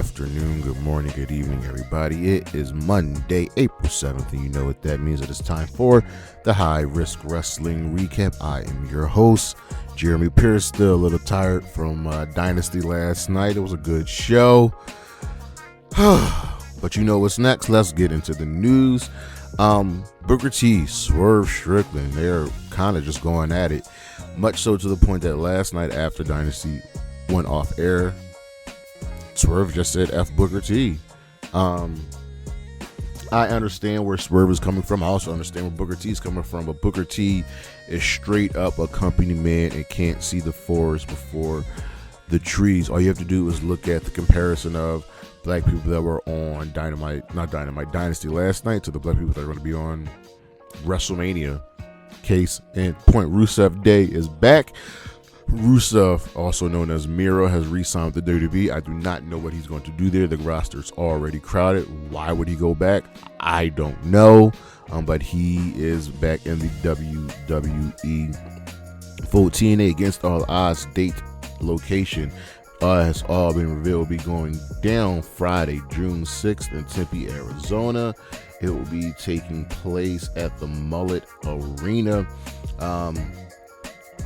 afternoon, good morning, good evening, everybody. It is Monday, April 7th, and you know what that means. It is time for the High Risk Wrestling Recap. I am your host, Jeremy Pierce. Still a little tired from Dynasty last night. It was a good show. But you know what's next. Let's get into the news. Booker T, Swerve Strickland, they're kind of just going at it. Much so to the point that last night after Dynasty went off air, Swerve just said F Booker T. I understand where Swerve is coming from. I also understand where Booker T is coming from. But Booker T is straight up a company man and can't see the forest before the trees. All you have to do is look at the comparison of black people that were on Dynasty last night to the black people that are going to be on WrestleMania. Case in point, Rusev Day is back. Rusev, also known as Miro, has re-signed with the WWE. I do not know what he's going to do there. The roster's already crowded. Why would he go back? I don't know. But he is back in the WWE. Full TNA Against All Odds date, location has all been revealed. Will be going down Friday, June 6th in Tempe, Arizona. It will be taking place at the Mullet Arena.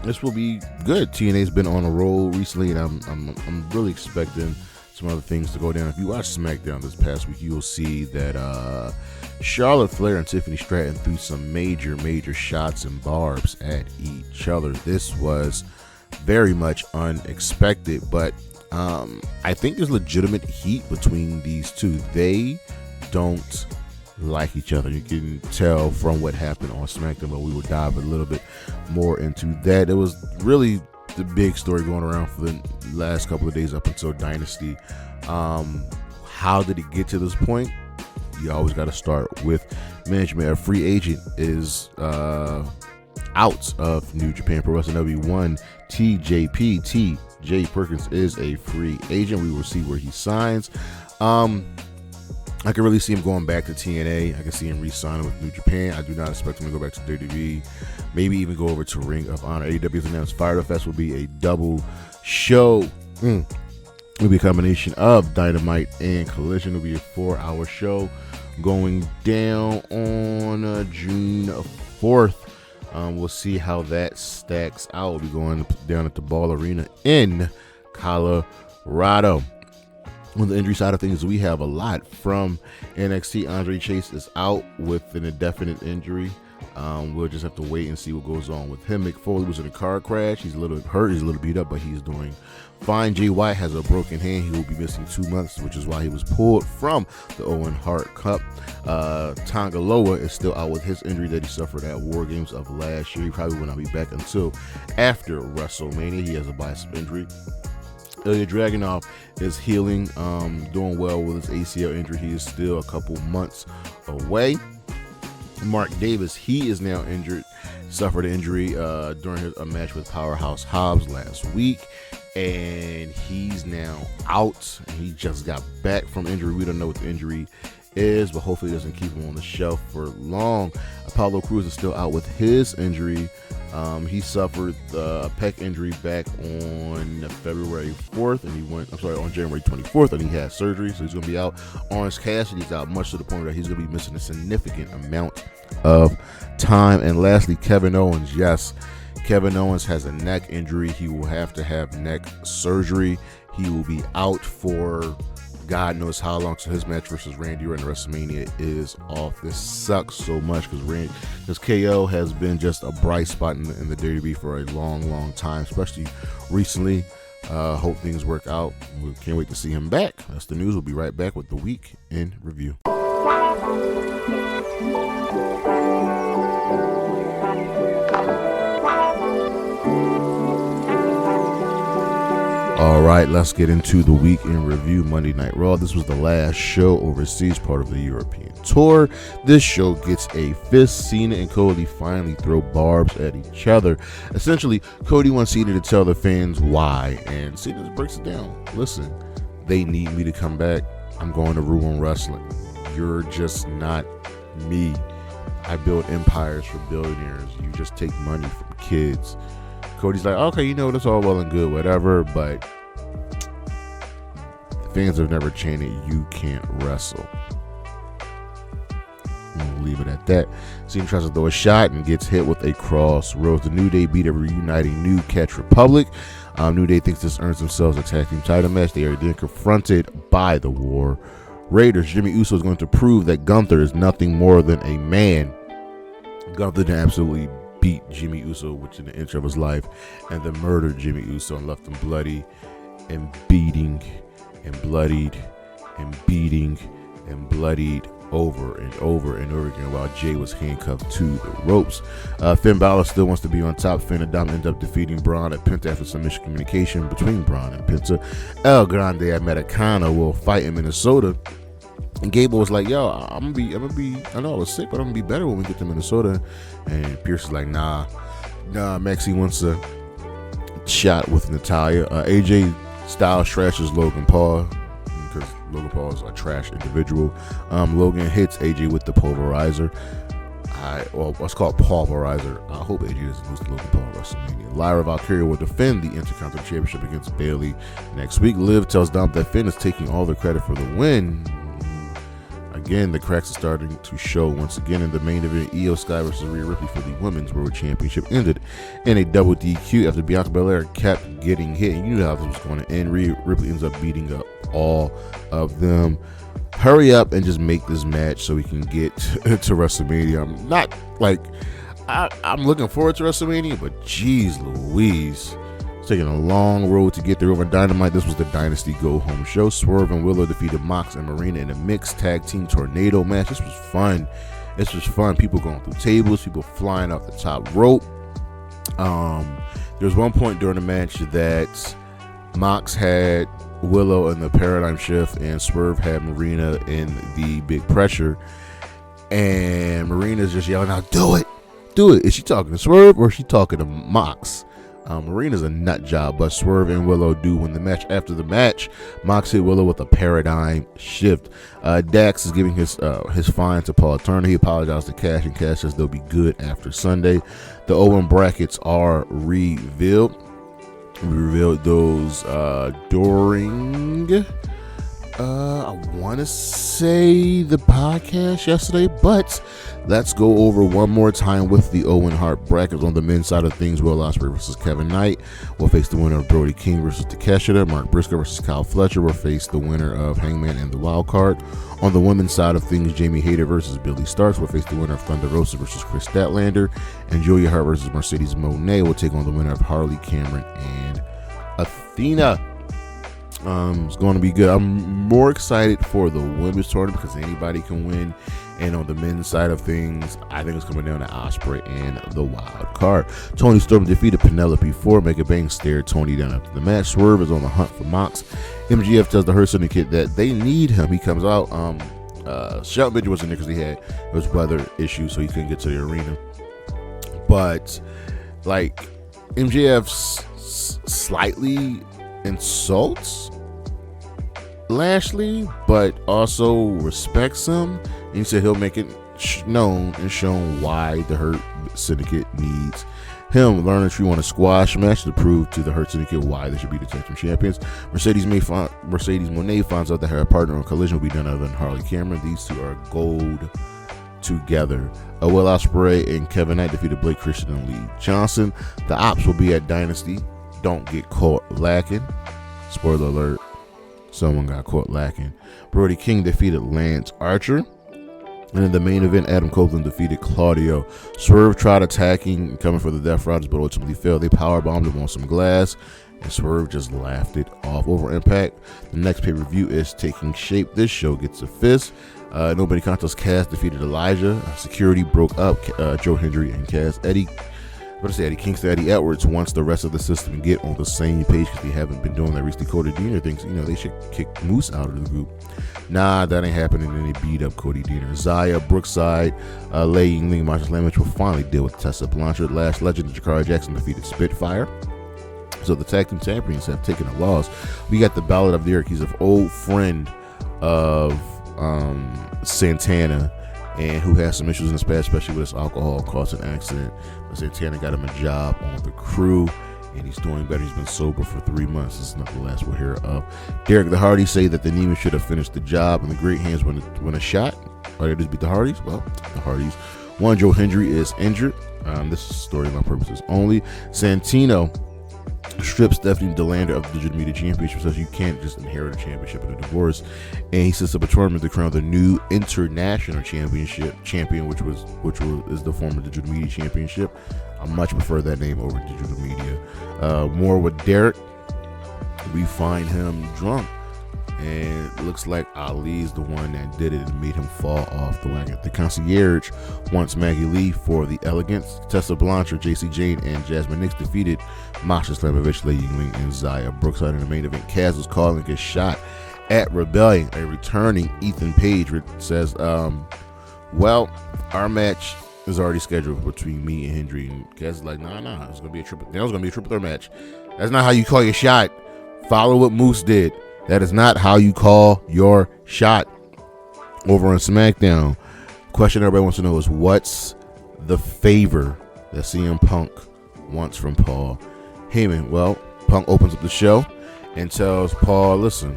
This will be good. TNA's been on a roll recently, and I'm really expecting some other things to go down. If you watch Smackdown this past week, you'll see that Charlotte Flair and Tiffany Stratton threw some major shots and barbs at each other. This was very much unexpected, but I think there's legitimate heat between these two. They don't like each other. You can tell from what happened on SmackDown, but we will dive a little bit more into that. It was really the big story going around for the last couple of days up until Dynasty. How did it get to this point? You always got to start with management. A free agent is out of New Japan Pro Wrestling. W1 TJP Jay Perkins is a free agent. We will see where he signs. I can really see him going back to TNA. I can see him re-signing with New Japan. I do not expect him to go back to WWE. Maybe even go over to Ring of Honor. AEW's announced Fyter Fest will be a double show. It will be a combination of Dynamite and Collision. It will be a 4-hour show going down on June 4th. We'll see how that stacks out. We'll be going down at the Ball Arena in Colorado. On the injury side of things, we have a lot from NXT. Andre Chase is out with an indefinite injury. We'll just have to wait and see what goes on with him. Mick Foley was in a car crash. He's a little hurt. He's a little beat up, but he's doing fine. Jay White has a broken hand. He will be missing 2 months, which is why he was pulled from the Owen Hart Cup. Tonga Loa is still out with his injury that he suffered at War Games of last year. He probably will not be back until after WrestleMania. He has a bicep injury. Ilya Dragunov is healing, doing well with his ACL injury. He is still a couple months away. Mark Davis, he is now injured, suffered an injury during a match with Powerhouse Hobbs last week, and he's now out. He just got back from injury. We don't know what the injury is, but hopefully it doesn't keep him on the shelf for long. Apollo Crews is still out with his injury. He suffered a pec injury back on February 4th, and on January 24th, and he had surgery, so he's going to be out. Orange Cassidy's out, much to the point that he's going to be missing a significant amount of time. And lastly, Kevin Owens. Yes, Kevin Owens has a neck injury. He will have to have neck surgery. He will be out for God knows how long. So his match versus Randy Orton at WrestleMania is off. This sucks so much because KO has been just a bright spot in the WWE for a long time, especially recently. Hope things work out. We can't wait to see him back. That's the news. We'll be right back with the week in review. All right, let's get into the week in review. Monday Night Raw. This was the last show overseas, part of the European tour. This show gets a fist. Cena and Cody finally throw barbs at each other. Essentially, Cody wants Cena to tell the fans why, and Cena just breaks it down. Listen, they need me to come back. I'm going to ruin wrestling. You're just not me. I build empires for billionaires. You just take money from kids. Cody's like, okay, that's all well and good, whatever, but fans have never chanted, "You can't wrestle." We'll leave it at that. Cena tries to throw a shot and gets hit with a crossroads. The New Day beat a reuniting New Catch Republic. New Day thinks this earns themselves a tag team title match. They are then confronted by the War Raiders. Jimmy Uso is going to prove that Gunther is nothing more than a man. Gunther then absolutely beat Jimmy Uso within the inch of his life, and then murdered Jimmy Uso and left him bloody and beating and bloodied and beating and bloodied over and over and over again while Jay was handcuffed to the ropes. Finn Balor still wants to be on top. Finn and Dom end up defeating Braun at Penta after some miscommunication between Braun and Penta. El Grande Americano will fight in Minnesota. And Gable was like, "Yo, I'm gonna be. I know I was sick, but I'm gonna be better when we get to Minnesota." And Pierce is like, "Nah, Maxie wants a shot with Natalya." AJ Styles trashes Logan Paul because Logan Paul is a trash individual. Logan hits AJ with the pulverizer. What's called pulverizer. I hope AJ doesn't lose to Logan Paul at WrestleMania. Lyra Valkyria will defend the Intercontinental Championship against Bayley next week. Liv tells Dom that Finn is taking all the credit for the win. Again, the cracks are starting to show once again in the main event. Io Sky versus Rhea Ripley for the Women's World Championship ended in a double DQ after Bianca Belair kept getting hit. And you knew how this was going to end. Rhea Ripley ends up beating up all of them. Hurry up and just make this match so we can get to WrestleMania. I'm not like I'm looking forward to WrestleMania, but geez Louise. Taking a long road to get there over Dynamite. This was the Dynasty Go Home show. Swerve and Willow defeated Mox and Marina in a mixed tag team tornado match. This was fun. People going through tables, people flying off the top rope. There was one point during the match that Mox had Willow in the paradigm shift and Swerve had Marina in the big pressure. And Marina's just yelling out, "Do it! Do it!" Is she talking to Swerve or is she talking to Mox? Marina's a nut job, but Swerve and Willow do win the match. After the match, Mox hit Willow with a paradigm shift. Dax is giving his fine to Paul Turner. He apologized to Cash, and Cash says they'll be good after Sunday. The Owen brackets are revealed. We revealed those during, I want to say the podcast yesterday, but let's go over one more time with the Owen Hart brackets. On the men's side of things, Will Ospreay versus Kevin Knight will face the winner of Brody King versus Takeshita. Mark Briscoe versus Kyle Fletcher will face the winner of Hangman and the Wild Card. On the women's side of things, Jamie Hayter versus Billy Starks will face the winner of Thunder Rosa versus Chris Statlander. And Julia Hart versus Mercedes Moné will take on the winner of Harley Cameron and Athena. It's going to be good. I'm more excited for the women's tournament because anybody can win. And on the men's side of things, I think it's coming down to Ospreay and the Wild Card. Toni Storm defeated Penelope Ford. Mega Bang stared Toni down after the match. Swerve is on the hunt for Mox. MGF tells the Hurt Syndicate that they need him. He comes out. Shelton Benjamin wasn't there because it was weather issues, so he couldn't get to the arena. But like MJF slightly insults Lashley, but also respects him. And he said he'll make it known and shown why the Hurt Syndicate needs him. Learn if you want a squash match to prove to the Hurt Syndicate why they should be the tag team champions. Mercedes Moné finds out that her partner on Collision will be none other than Harley Cameron. These two are gold together. Will Ospreay and Kevin Knight defeated Blake Christian and Lee Johnson. The Ops will be at Dynasty. Don't get caught lacking. Spoiler alert. Someone got caught lacking. Brody King defeated Lance Archer. And in the main event, Adam Copeland defeated Claudio. Swerve tried attacking and coming for the Death Riders, but ultimately failed. They powerbombed him on some glass, and Swerve just laughed it off. Over Impact, the next pay-per-view is taking shape. This show gets a fist. Nobody Contest Cass defeated Elijah. Security broke up Joe Hendry and Cass. Eddie Kingston, Eddie Edwards wants the rest of the system to get on the same page because they haven't been doing that recently. Cody Deaner thinks, they should kick Moose out of the group. Nah, that ain't happening. And they beat up Cody Deaner. Zaya, Brookside, Lei Yingling, Marshall Lamich will finally deal with Tessa Blanchard. Last Legend, Jakara Jackson defeated Spitfire. So the tag team champions have taken a loss. We got the Ballad of the Eric. He's an old friend of Santana, and who has some issues in his past, especially with his alcohol caused an accident. But Santana got him a job on the crew, and he's doing better. He's been sober for 3 months. This is not the last we'll hear of Derek the Hardys. Say that the Neiman should have finished the job, and the Great Hands win a shot. Or they just beat the Hardys? Well, the Hardys. One, Joe Hendry is injured. This is storyline purposes only. Santino strips Stephanie DeLander of the Digital Media Championship, says you can't just inherit a championship in a divorce, and he sets up a tournament to crown the new international champion, which is the former Digital Media Championship. I much prefer that name over Digital Media. More with Derek, we find him drunk, and it looks like Ali is the one that did it and made him fall off the wagon. The concierge wants Maggie Lee for the Elegance. Tessa Blanchard, JC Jane, and Jasmine Nix defeated Masha Slamovich, Lady Yingling, and Zaya Brookside in the main event. Kaz was calling a shot at Rebellion. A returning Ethan Page says, well, our match is already scheduled between me and Hendry. And Kaz is like, nah, it's gonna be a triple. There's gonna be a triple threat match. That's not how you call your shot. Follow what Moose did. That is not how you call your shot. Over on SmackDown, question everybody wants to know is, what's the favor that CM Punk wants from Paul Heyman? Well, Punk opens up the show and tells Paul, listen,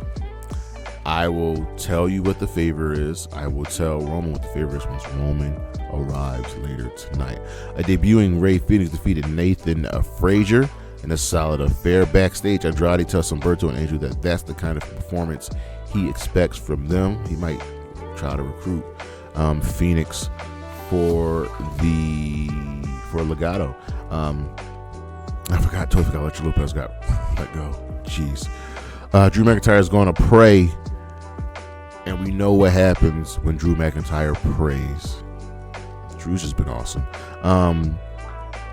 I will tell you what the favor is. I will tell Roman what the favor is once Roman arrives later tonight. A debuting Rey Fenix defeated Nathan Frazier in a solid affair. Backstage, Andrade tells Humberto and Angel that that's the kind of performance he expects from them. He might try to recruit Phoenix for Legato. Totally forgot Lucha Lopez got let go. Jeez. Drew McIntyre is going to pray, and we know what happens when Drew McIntyre prays. Drew's just been awesome.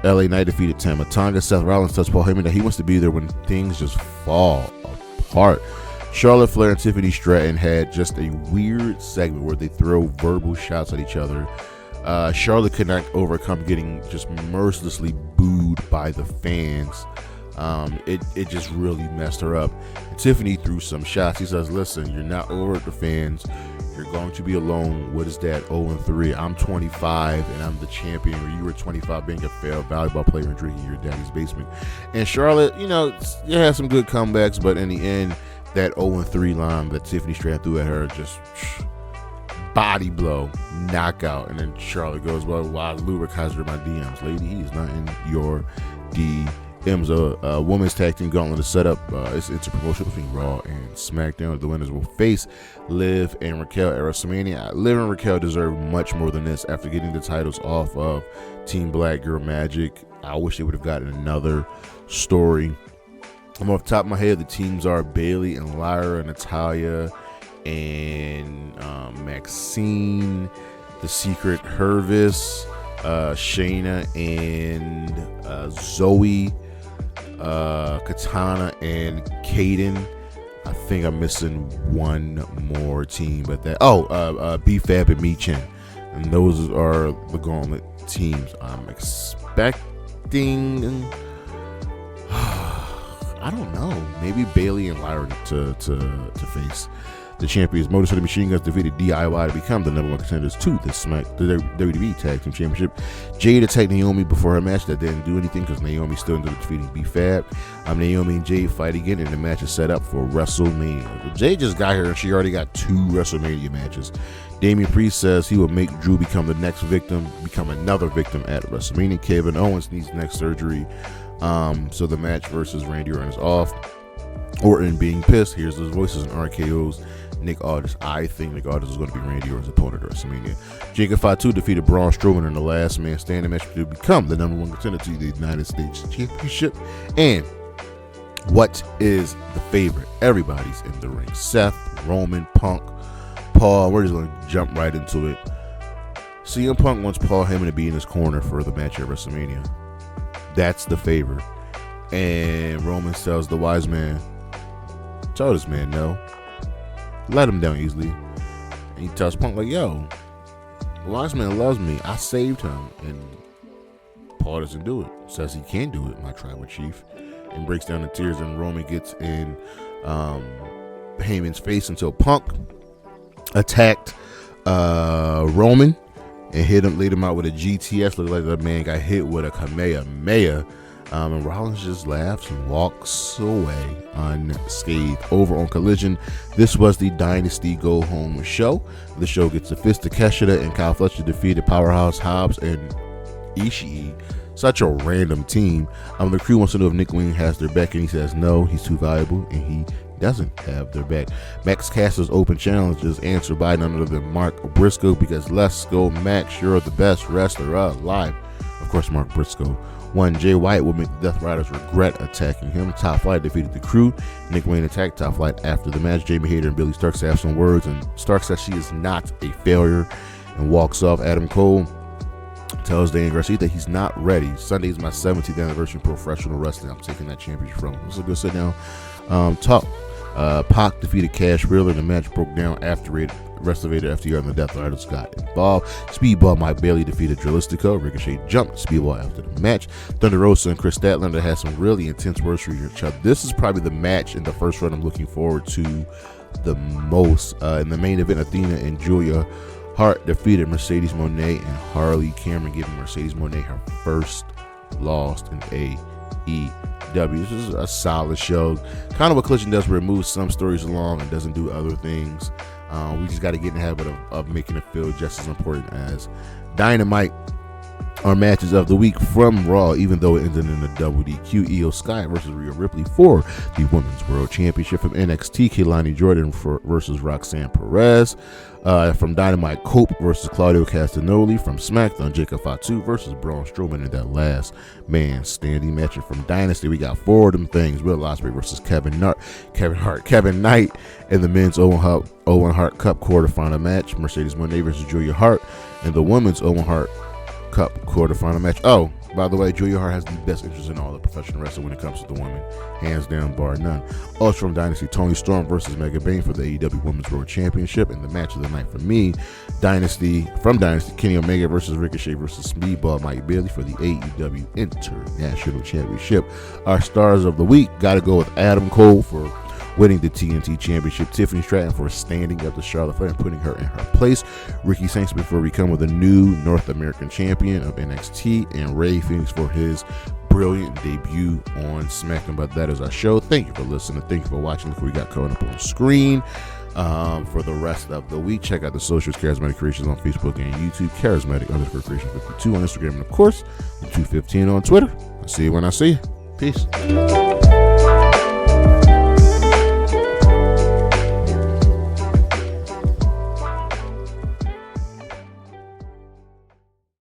LA Knight defeated Tama Tonga. Seth Rollins tells Paul Heyman that he wants to be there when things just fall apart. Charlotte Flair and Tiffany Stratton had just a weird segment where they throw verbal shots at each other. Charlotte could not overcome getting just mercilessly booed by the fans. It just really messed her up. And Tiffany threw some shots. He says, listen, you're not over at the fans. You're going to be alone. What is that? 0-3. I'm 25 and I'm the champion. Or you were 25 being a failed volleyball player and drinking your daddy's basement. And Charlotte, you had some good comebacks, but in the end, that 0-3 line that Tiffany Stratton threw at her, just body blow, knockout. And then Charlotte goes, well, why is Lubrikizer in my DMs? Lady, he is not in your DMs. A women's tag team gauntlet is set up. It's a promotion between Raw and SmackDown. The winners will face Liv and Raquel at WrestleMania. Liv and Raquel deserve much more than this after getting the titles off of Team Black Girl Magic. I wish they would have gotten another story. I'm off the top of my head. The teams are Bayley and Lyra, Natalya and Maxine, The Secret Hervis, Shayna and Zoe, Katana and Kaden. I think I'm missing one more team, but B-Fab and Mi-Chen. And those are the gauntlet teams. I'm expecting, I don't know, maybe Bayley and Lyra to face the champions. Motor City Machine Guns defeated DIY to become the number one contenders to the WWE Tag Team Championship. Jade attacked Naomi before her match. That didn't do anything because Naomi still ended up defeating B-Fab. Naomi and Jade fight again, and the match is set up for WrestleMania. Well, Jade just got here, and she already got 2 WrestleMania matches. Damian Priest says he will make Drew become another victim at WrestleMania. Kevin Owens needs neck surgery, so the match versus Randy Orton is off. Orton being pissed, hears those voices and RKO's Nick Aldis. I think Nick Aldis is going to be Randy Orton's opponent at WrestleMania. Jacob Fatu defeated Braun Strowman in the last man standing match to become the number one contender to the United States Championship. And what is the favorite? Everybody's in the ring. Seth, Roman, Punk, Paul. We're just going to jump right into it. CM Punk wants Paul Heyman to be in his corner for the match at WrestleMania. That's the favorite. And Roman tells the wise man, tell this man no. Let him down easily. And he tells Punk, like, yo, the wise man loves me. I saved him. And Paul doesn't do it. Says he can't do it, my tribal chief. And breaks down in tears. And Roman gets in Heyman's face until Punk attacked Roman and laid him out with a GTS. Looked like that man got hit with a Kamehameha. And Rollins just laughs and walks away unscathed. Over on Collision, this was the Dynasty Go Home show. The show gets a fist to Keshida, and Kyle Fletcher defeated Powerhouse Hobbs and Ishii. Such a random team. The crew wants to know if Nick Wayne has their back, and he says no, he's too valuable, and he doesn't have their back. Max Caster's open challenge is answered by none other than Mark Briscoe, because let's go Max, you're the best wrestler alive. Of course, Mark Briscoe won. Jay White will make the Death Riders regret attacking him. Top Flight defeated the crew. Nick Wayne attacked Top Flight after the match. Jamie Hayter and Billy Starks have some words, and Starks says she is not a failure and walks off. Adam Cole tells Dan Garcia that he's not ready. Sunday is my 17th anniversary of professional wrestling. I'm taking that championship from him. It was a good sit down talk. Pac defeated Cash Wheeler. The match broke down after Restavator, FTR, and the Death Riders got involved. Speedball Mike Bailey defeated Drilistico. Ricochet jumped Speedball after the match. Thunder Rosa and Chris Statlander had some really intense words for each other. This is probably the match in the first run I'm looking forward to the most. In the main event, Athena and Julia Hart defeated Mercedes Moné and Harley Cameron, giving Mercedes Moné her first loss in AEW. This is a solid show. Kind of what Collision does, where it moves some stories along and doesn't do other things. We just got to get in the habit of making it feel just as important as Dynamite. Our matches of the week from Raw, even though it ended in a double DQ. Io Sky versus Rhea Ripley for the Women's World Championship. From NXT, Kelani Jordan versus Roxanne Perez. From Dynamite, Cope versus Claudio Castagnoli. From SmackDown, Jacob Fatu versus Braun Strowman in that last man standing match. And from Dynasty, we got four of them things. Will Ospreay versus Kevin Knight in the men's Owen Hart Cup quarterfinal match. Mercedes Moné versus Julia Hart in the women's Owen Hart Cup quarterfinal match. Oh, by the way, Julia Hart has the best interest in all the professional wrestling when it comes to the women, hands down, bar none. Also from Dynasty, Toni Storm versus Megan Bayne for the AEW Women's World Championship. And the match of the night for me, from Dynasty, Kenny Omega versus Ricochet versus Speedball Mike Bailey for the AEW International Championship. Our stars of the week, got to go with Adam Cole for winning the TNT Championship, Tiffany Stratton for standing up to Charlotte Flair and putting her in her place, Ricky Saints before becoming the new North American champion of NXT, and Ray Fenix for his brilliant debut on SmackDown. But that is our show. Thank you for listening. Thank you for watching. Look what we got coming up on screen. For the rest of the week, check out the socials, Charismatic Creations on Facebook and YouTube, Charismatic_Creation52 on Instagram, and of course, the 215 on Twitter. I'll see you when I see you. Peace.